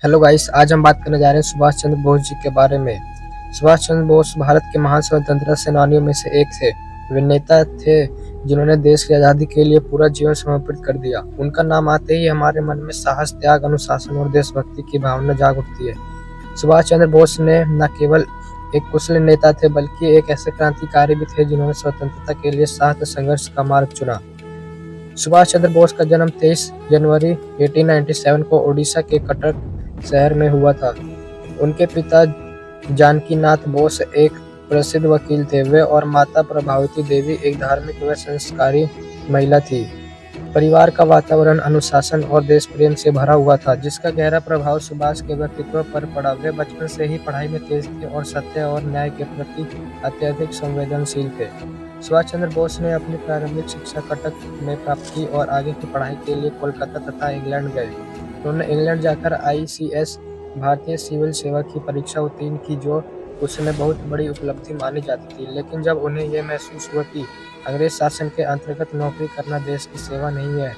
Hello guys, आज हम बात करने जा रहे हैं सुभाष चंद्र बोस जी के बारे में। सुभाष चंद्र बोस भारत के महान स्वतंत्रता सेनानियों में से एक थे। वे नेता थे जिन्होंने देश की आज़ादी के लिए पूरा जीवन समर्पित कर दिया। उनका नाम आते ही हमारे मन में साहस, त्याग, अनुशासन और देशभक्ति की भावना जाग उठती है। सुभाष चंद्र बोस ने न केवल एक कुशल नेता थे बल्कि एक ऐसे क्रांतिकारी भी थे जिन्होंने स्वतंत्रता के लिए सख्त संघर्ष का मार्ग चुना। सुभाष चंद्र बोस का जन्म 23 जनवरी 1897 को ओडिशा के कटक शहर में हुआ था। उनके पिता जानकीनाथ बोस एक प्रसिद्ध वकील थे। वे और माता प्रभावती देवी एक धार्मिक व संस्कारी महिला थी। परिवार का वातावरण अनुशासन और देश प्रेम से भरा हुआ था, जिसका गहरा प्रभाव सुभाष के व्यक्तित्व पर पड़ा। वे बचपन से ही पढ़ाई में तेज थे और सत्य और न्याय के प्रति अत्यधिक संवेदनशील थे। सुभाष चंद्र बोस ने अपनी प्रारंभिक शिक्षा कटक में प्राप्त की और आगे की पढ़ाई के लिए कोलकाता तथा इंग्लैंड गए। उन्होंने इंग्लैंड जाकर ICS भारतीय सिविल सेवा की परीक्षा उत्तीर्ण की, जो उस समय बहुत बड़ी उपलब्धि मानी जाती थी। लेकिन जब उन्हें यह महसूस हुआ कि अंग्रेज शासन के अंतर्गत नौकरी करना देश की सेवा नहीं है,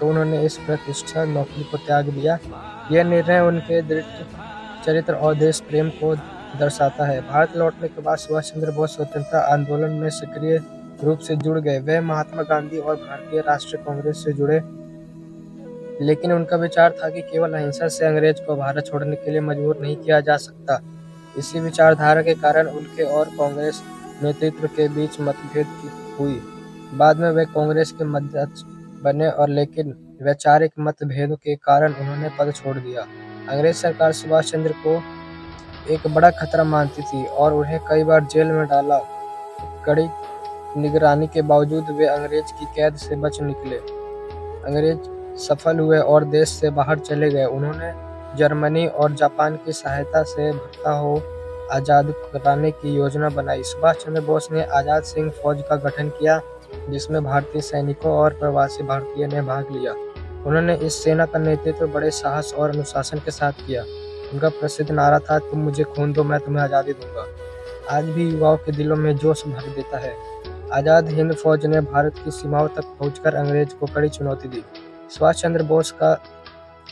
तो उन्होंने इस प्रतिष्ठा नौकरी को त्याग दिया। यह निर्णय उनके दृढ़ चरित्र और देश प्रेम को दर्शाता है। भारत लौटने के बाद सुभाष चंद्र बोस स्वतंत्रता आंदोलन में सक्रिय रूप से जुड़ गए। वे महात्मा गांधी और भारतीय राष्ट्रीय कांग्रेस से जुड़े, लेकिन उनका विचार था कि केवल अहिंसा से अंग्रेज को भारत छोड़ने के लिए मजबूर नहीं किया जा सकता। इसी विचारधारा के कारण उनके और कांग्रेस नेतृत्व के बीच मतभेद हुई। बाद में वे कांग्रेस के अध्यक्ष बने और लेकिन वैचारिक मतभेदों के कारण उन्होंने पद छोड़ दिया। अंग्रेज सरकार सुभाष चंद्र को एक बड़ा खतरा मानती थी और उन्हें कई बार जेल में डाला। कड़ी निगरानी के बावजूद वे अंग्रेज की कैद से बच निकले। अंग्रेज सफल हुए और देश से बाहर चले गए। उन्होंने जर्मनी और जापान की सहायता से भक्ता को आजाद कराने की योजना बनाई। सुभाष चंद्र बोस ने आजाद सिंह फौज का गठन किया, जिसमें भारतीय सैनिकों और प्रवासी भारतीय ने भाग लिया। उन्होंने इस सेना का नेतृत्व बड़े साहस और अनुशासन के साथ किया। उनका प्रसिद्ध नारा था, तुम मुझे खून दो, मैं तुम्हें आज़ादी दूंगा। आज भी युवाओं के दिलों में जोश भर देता है। आज़ाद हिंद फौज ने भारत की सीमाओं तक पहुंचकर अंग्रेज को कड़ी चुनौती दी। सुभाष चंद्र बोस का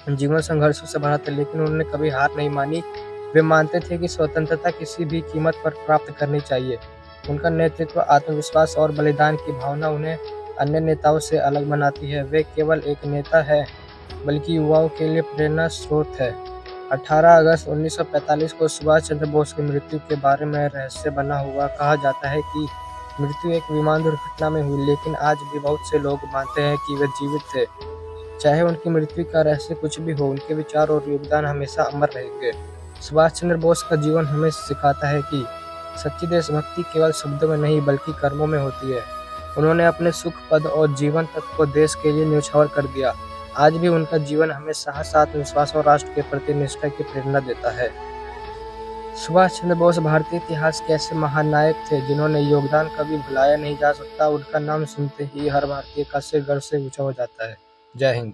जीवन संघर्षों से भरा था, लेकिन उन्होंने कभी हार नहीं मानी। वे मानते थे कि स्वतंत्रता किसी भी कीमत पर प्राप्त करनी चाहिए। उनका नेतृत्व, आत्मविश्वास और बलिदान की भावना उन्हें अन्य नेताओं से अलग बनाती है। वे केवल एक नेता है बल्कि युवाओं के लिए प्रेरणा स्रोत है। 18 अगस्त 1945 को सुभाष चंद्र बोस की मृत्यु के बारे में रहस्य बना हुआ। कहा जाता है कि मृत्यु एक विमान दुर्घटना में हुई, लेकिन आज भी बहुत से लोग मानते हैं कि वे जीवित थे। चाहे उनकी मृत्यु का रहस्य कुछ भी हो, उनके विचार और योगदान हमेशा अमर रहेंगे। सुभाष चंद्र बोस का जीवन हमें सिखाता है कि सच्ची देशभक्ति केवल शब्दों में नहीं बल्कि कर्मों में होती है। उन्होंने अपने सुख, पद और जीवन तक को देश के लिए न्यौछावर कर दिया। आज भी उनका जीवन हमें साहस, आत्मविश्वास और राष्ट्र के प्रति निष्ठा की प्रेरणा देता है। सुभाष चंद्र बोस भारतीय इतिहास के ऐसे महान नायक थे जिन्होंने योगदान कभी भुलाया नहीं जा सकता। उनका नाम सुनते ही हर भारतीय का सिर गर्व से ऊंचा हो जाता है। जय हिंद।